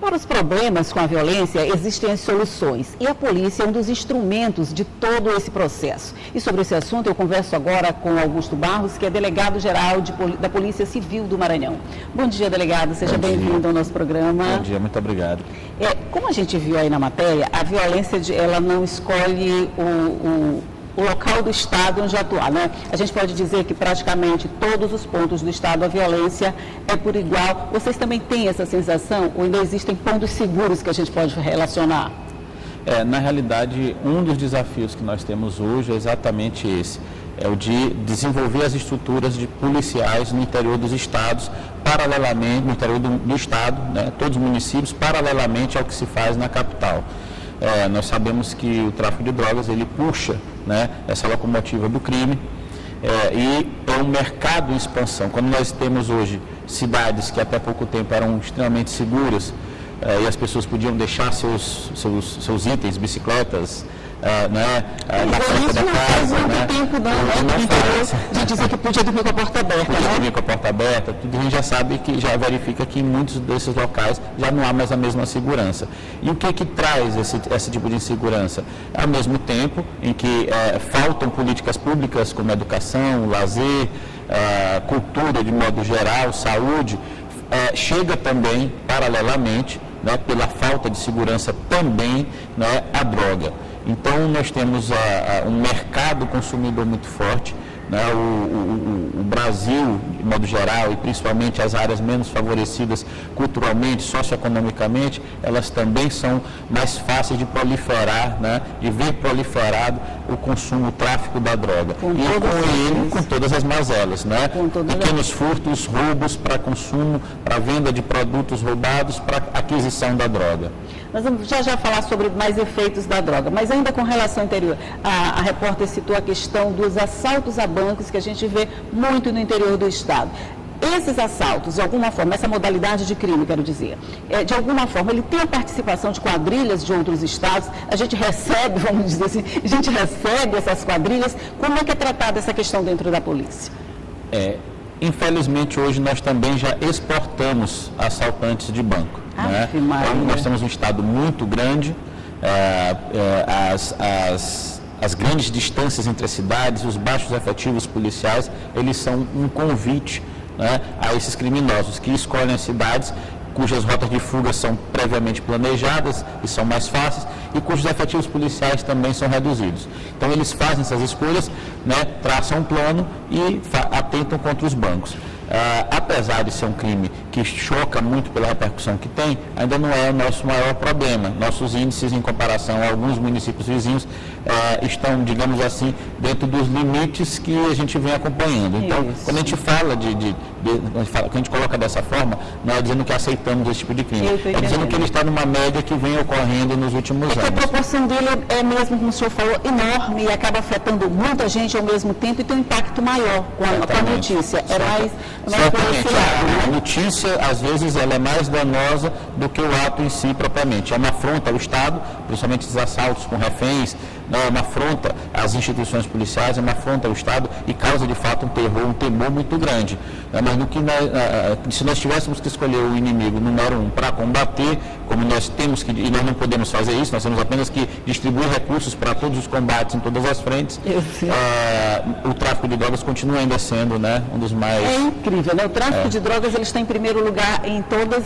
Para os problemas com a violência, existem as soluções e a polícia é um dos instrumentos de todo esse processo. E sobre esse assunto eu converso agora com Augusto Barros, que é delegado-geral da Polícia Civil do Maranhão. Bom dia, delegado, seja bem-vindo ao nosso programa. Bom dia, muito obrigado. Como a gente viu aí na matéria, a violência ela não escolhe o local do Estado onde atuar, né? A gente pode dizer que praticamente todos os pontos do Estado a violência é por igual. Vocês também têm essa sensação ou ainda existem pontos seguros que a gente pode relacionar? Na realidade, um dos desafios que nós temos hoje é exatamente esse, é o de desenvolver as estruturas de policiais no interior dos estados, paralelamente, no interior do estado, né, todos os municípios, paralelamente ao que se faz na capital. Nós sabemos que o tráfico de drogas, ele puxa, né, essa locomotiva do crime e é um mercado em expansão. Quando nós temos hoje cidades que até pouco tempo eram extremamente seguras e as pessoas podiam deixar seus itens, bicicletas, né, na frente da casa, né? De dizer que podia dormir com a porta aberta, podia dormir com a porta aberta, tudo a gente já sabe que já verifica que em muitos desses locais já não há mais a mesma segurança. E o que traz esse tipo de insegurança? Ao mesmo tempo em que faltam políticas públicas como educação, lazer, cultura de modo geral, saúde, chega também, paralelamente, né, pela falta de segurança também, né, a droga. Então, nós temos um mercado consumidor muito forte, né? O Brasil, de modo geral, e principalmente as áreas menos favorecidas culturalmente, socioeconomicamente, elas também são mais fáceis de proliferar, né? De ver proliferado o consumo, o tráfico da droga. Com todas as mazelas, né? Pequenos furtos, roubos para consumo, para venda de produtos roubados, para aquisição da droga. Nós vamos já falar sobre mais efeitos da droga, mas ainda com relação anterior, a repórter citou a questão dos assaltos a bancos que a gente vê muito no interior do estado. Esses assaltos, de alguma forma, essa modalidade de crime, quero dizer, de alguma forma, ele tem a participação de quadrilhas de outros estados, a gente recebe, vamos dizer assim, a gente recebe essas quadrilhas, como é que é tratada essa questão dentro da polícia? Infelizmente, hoje nós também já exportamos assaltantes de banco. Né? Nós temos um estado muito grande, as grandes distâncias entre as cidades, os baixos efetivos policiais, eles são um convite, né, a esses criminosos que escolhem as cidades cujas rotas de fuga são previamente planejadas e são mais fáceis e cujos efetivos policiais também são reduzidos. Então, eles fazem essas escolhas, né, traçam um plano e atentam contra os bancos. Apesar de ser um crime que choca muito pela repercussão que tem, ainda não é o nosso maior problema. Nossos índices, em comparação a alguns municípios vizinhos, estão, digamos assim, dentro dos limites que a gente vem acompanhando. Então, quando a gente fala quando a gente coloca dessa forma, não é dizendo que aceitamos esse tipo de crime, é dizendo que ele está numa média que vem ocorrendo nos últimos anos. A proporção dele é mesmo, como o senhor falou, enorme e acaba afetando muita gente ao mesmo tempo e tem um impacto maior com a notícia. Certamente, a notícia, às vezes, ela é mais danosa do que o ato em si propriamente. É uma afronta ao Estado, principalmente os assaltos com reféns, é uma afronta às instituições policiais, é uma afronta ao Estado e causa, de fato, um temor muito grande. Mas no que se nós tivéssemos que escolher o inimigo número 1 para combater, como nós temos que, e nós não podemos fazer isso, nós temos apenas que distribuir recursos para todos os combates em todas as frentes, o tráfico de drogas continua ainda sendo, né, um dos mais... É incrível, né? O tráfico de drogas ele está em primeiro lugar em todos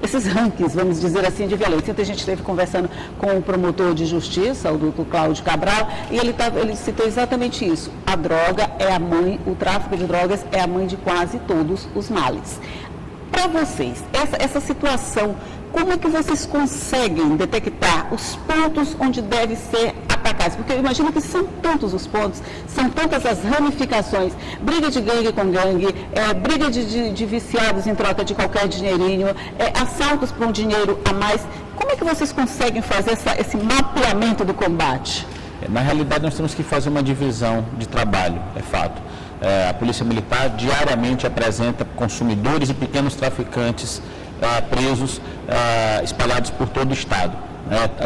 esses rankings, vamos dizer assim, de violência. Então, a gente esteve conversando com o promotor de justiça, o doutor Cláudio Cabral, e ele citou exatamente isso. A droga é a mãe, o tráfico de drogas é a mãe de quase todos os males. Para vocês, essa situação, como é que vocês conseguem detectar os pontos onde deve ser atacados? Porque eu imagino que são tantos os pontos, são tantas as ramificações, briga de gangue com gangue, briga de viciados em troca de qualquer dinheirinho, assaltos por um dinheiro a mais. Como é que vocês conseguem fazer esse mapeamento do combate? Na realidade, nós temos que fazer uma divisão de trabalho, é fato. A Polícia Militar diariamente apresenta consumidores e pequenos traficantes presos, espalhados por todo o Estado.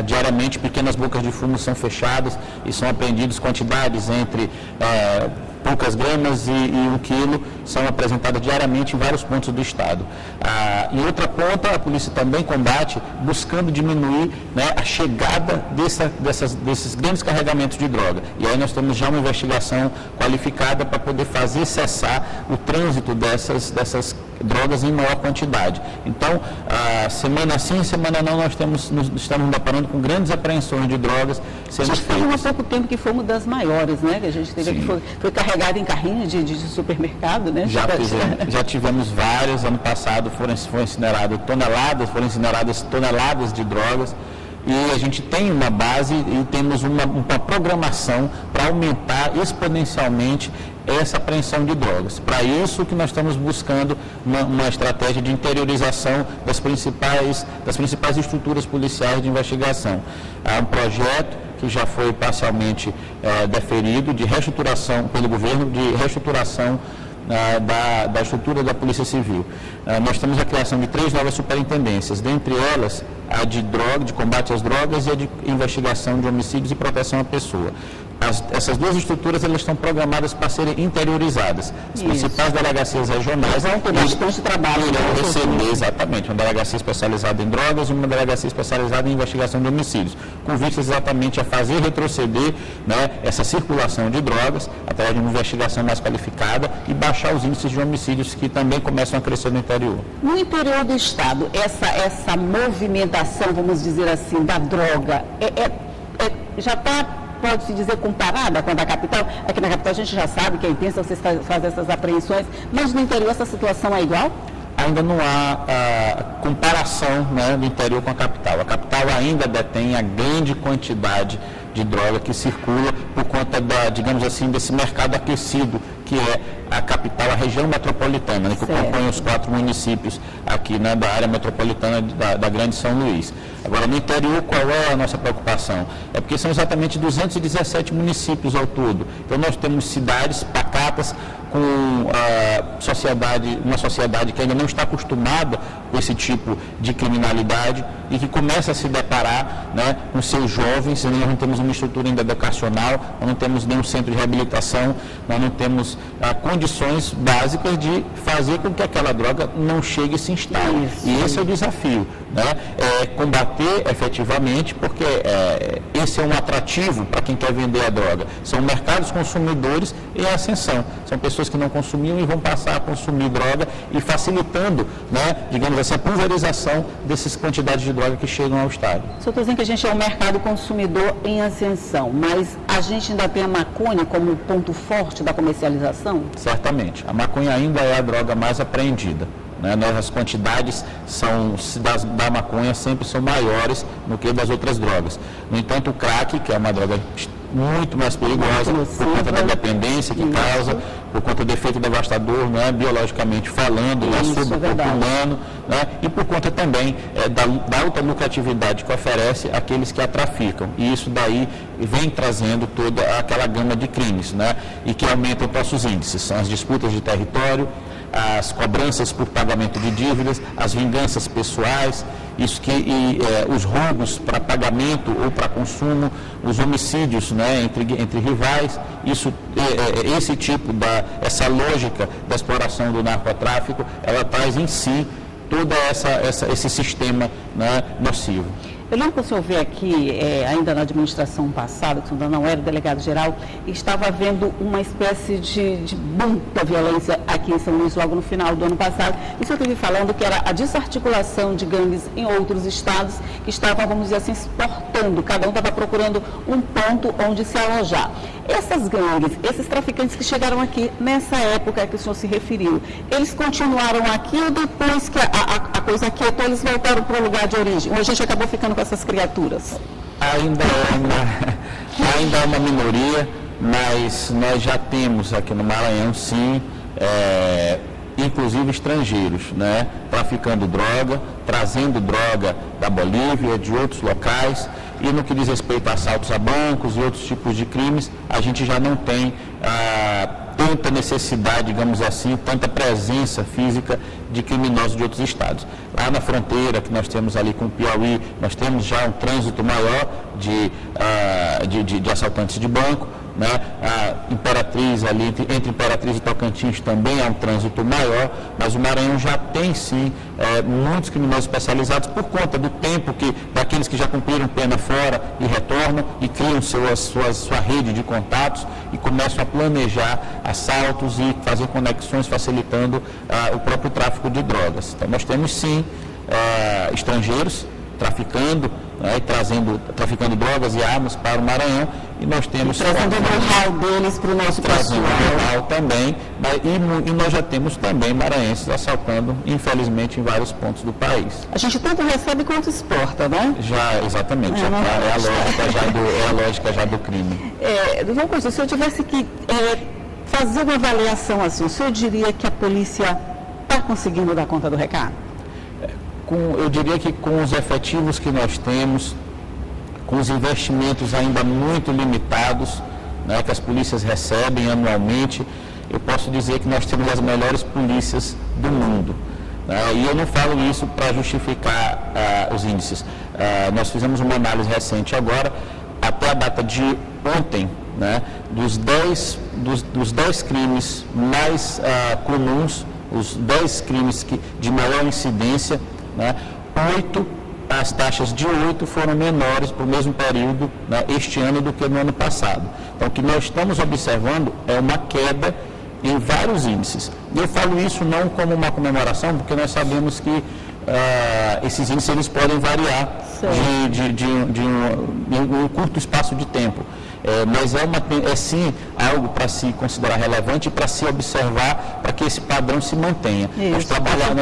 Diariamente, pequenas bocas de fumo são fechadas e são apreendidas quantidades entre poucas gramas e 1 quilo são apresentadas diariamente em vários pontos do Estado. Em outra ponta, a polícia também combate, buscando diminuir, né, a chegada desses grandes carregamentos de droga. E aí nós temos já uma investigação qualificada para poder fazer cessar o trânsito dessas drogas em maior quantidade. Então, semana sim, semana não, nós estamos nos deparando com grandes apreensões de drogas sendo feitas. Há pouco tempo que foi uma das maiores, né? Que a gente teve aqui, foi carregada em carrinho de supermercado, né? Já tivemos várias, ano passado foram incineradas toneladas de drogas. E a gente tem uma base e temos uma programação para aumentar exponencialmente essa apreensão de drogas. Para isso que nós estamos buscando uma estratégia de interiorização das principais estruturas policiais de investigação. Há um projeto que já foi parcialmente deferido de reestruturação pelo governo, de reestruturação da estrutura da Polícia Civil. Nós temos a criação de 3 novas superintendências, dentre elas a de combate às drogas e a de investigação de homicídios e proteção à pessoa. Essas 2 estruturas elas estão programadas para serem interiorizadas. As principais delegacias regionais vão ter bastante trabalho. Receber, exatamente, uma delegacia especializada em drogas e uma delegacia especializada em investigação de homicídios, com vista exatamente a fazer retroceder, né, essa circulação de drogas através de uma investigação mais qualificada e baixar os índices de homicídios que também começam a crescer no interior. No interior do Estado, essa movimentação, vamos dizer assim, da droga, já está, pode-se dizer, comparada com a da capital? Aqui na capital a gente já sabe que é intensa você fazer essas apreensões, mas no interior essa situação é igual? Ainda não há comparação, né, do interior com a capital. A capital ainda detém a grande quantidade de droga que circula por conta digamos assim, desse mercado aquecido que é a capital, a região metropolitana, né, que compõe os 4 municípios aqui, né, da área metropolitana da Grande São Luís. Agora, no interior, qual é a nossa preocupação? É porque são exatamente 217 municípios ao todo. Então, nós temos cidades pacatas com uma sociedade que ainda não está acostumada com esse tipo de criminalidade e que começa a se deparar, né, com seus jovens. Nós não temos uma estrutura ainda educacional, nós não temos nenhum centro de reabilitação, nós não temos condições básicas de fazer com que aquela droga não chegue e se instale. E esse é o desafio, né? Combater efetivamente, porque esse é um atrativo para quem quer vender a droga. São mercados consumidores em ascensão. São pessoas que não consumiam e vão passar a consumir droga e facilitando, né, digamos assim, a pulverização dessas quantidades de droga que chegam ao Estado. O senhor está dizendo que a gente é um mercado consumidor em ascensão, mas a gente ainda tem a maconha como ponto forte da comercialização? Certamente. A maconha ainda é a droga mais apreendida. Né? As quantidades da maconha sempre são maiores do que das outras drogas. No entanto, o crack, que é uma droga muito mais perigosa, por conta da dependência que causa, por conta do efeito devastador, né, biologicamente falando, sobre o corpo humano, né, e por conta também da alta lucratividade que oferece aqueles que a traficam. E isso daí vem trazendo toda aquela gama de crimes, né, e que aumentam nossos índices. São as disputas de território, as cobranças por pagamento de dívidas, as vinganças pessoais, os roubos para pagamento ou para consumo, os homicídios, né, entre rivais, esse tipo essa lógica da exploração do narcotráfico, ela traz em si todo esse sistema, né, nocivo. Eu lembro que o senhor veio aqui, ainda na administração passada, que o senhor não era delegado-geral, e estava havendo uma espécie de boom da violência aqui em São Luís, logo no final do ano passado. E o senhor esteve falando que era a desarticulação de gangues em outros estados que estavam, vamos dizer assim, exportando. Cada um estava procurando um ponto onde se alojar. Essas gangues, esses traficantes que chegaram aqui nessa época que o senhor se referiu, eles continuaram aqui ou depois que a coisa aquietou, eles voltaram para o lugar de origem? Ou a gente acabou ficando com essas criaturas? Ainda é uma minoria, mas nós já temos aqui no Maranhão, sim, inclusive estrangeiros, né, traficando droga, trazendo droga da Bolívia, de outros locais. E no que diz respeito a assaltos a bancos e outros tipos de crimes, a gente já não tem tanta necessidade, digamos assim, tanta presença física de criminosos de outros estados. Lá na fronteira que nós temos ali com o Piauí, nós temos já um trânsito maior de assaltantes de banco, né? A Imperatriz, ali entre Imperatriz e Tocantins também há um trânsito maior, mas o Maranhão já tem sim muitos criminosos especializados por conta do tempo daqueles que já cumpriram pena fora e retornam e criam sua rede de contatos e começam a planejar assaltos e fazer conexões facilitando o próprio tráfico de drogas. Então nós temos sim estrangeiros traficando, né, traficando drogas e armas para o Maranhão, e nós temos... Trazendo o know-how deles para o nosso pessoal. Know-how também, e nós já temos também maranhenses assaltando, infelizmente, em vários pontos do país. A gente tanto recebe quanto exporta, né? Já, exatamente, é a lógica já do crime. Doutor Augusto, se eu tivesse que fazer uma avaliação assim, o senhor diria que a polícia está conseguindo dar conta do recado? Eu diria que com os efetivos que nós temos, com os investimentos ainda muito limitados, né, que as polícias recebem anualmente, eu posso dizer que nós temos as melhores polícias do mundo. E eu não falo isso para justificar os índices. Nós fizemos uma análise recente agora, até a data de ontem, né, dos 10 crimes mais comuns, os 10 crimes de maior incidência, né, as taxas de 8 foram menores para o mesmo período, né, este ano do que no ano passado. Então, o que nós estamos observando é uma queda em vários índices. E eu falo isso não como uma comemoração, porque nós sabemos que esses índices eles podem variar em um curto espaço de tempo. Mas é sim algo para se considerar relevante e para se observar para que esse padrão se mantenha. Nós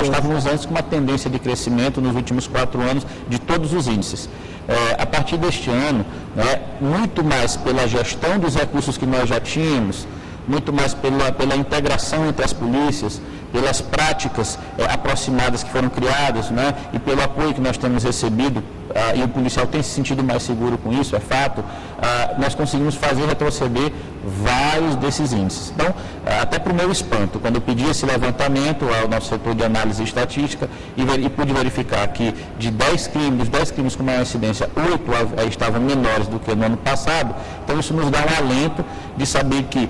estávamos antes com uma tendência de crescimento nos últimos 4 anos de todos os índices. A partir deste ano, né, muito mais pela gestão dos recursos que nós já tínhamos, muito mais pela integração entre as polícias, pelas práticas aproximadas que foram criadas, né, e pelo apoio que nós temos recebido, e o policial tem se sentido mais seguro com isso, é fato, nós conseguimos fazer retroceder vários desses índices. Então, até para o meu espanto, quando eu pedi esse levantamento ao nosso setor de análise estatística e pude verificar que dos 10 crimes com maior incidência, 8 estavam menores do que no ano passado, então isso nos dá um alento de saber que,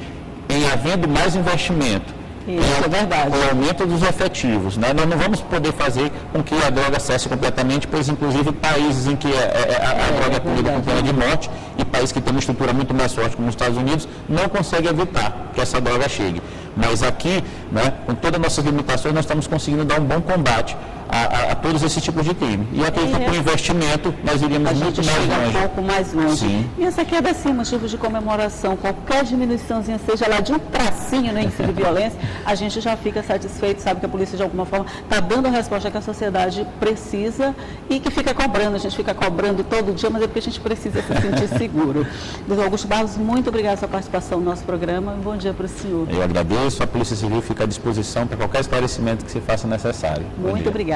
em havendo mais investimento, isso é verdade. O aumento dos efetivos, né? Nós não vamos poder fazer com que a droga cesse completamente, pois inclusive países em que a droga é punida com pena de morte e países que têm uma estrutura muito mais forte como os Estados Unidos não conseguem evitar que essa droga chegue. Mas aqui, né, com todas as nossas limitações, nós estamos conseguindo dar um bom combate a todos esses tipos de crime. E aqui, com investimento, nós iríamos muito mais longe. Um pouco mais longe. Sim. E essa queda, assim, motivo de comemoração, qualquer diminuiçãozinha, seja lá de um tracinho no índice de violência, a gente já fica satisfeito, sabe que a polícia, de alguma forma, está dando a resposta que a sociedade precisa e que fica cobrando. A gente fica cobrando todo dia, mas é porque a gente precisa se sentir seguro. Doutor Augusto Barros, muito obrigada pela sua participação no nosso programa. Um bom dia para o senhor. Eu agradeço. A Polícia Civil fica à disposição para qualquer esclarecimento que se faça necessário. Muito obrigada.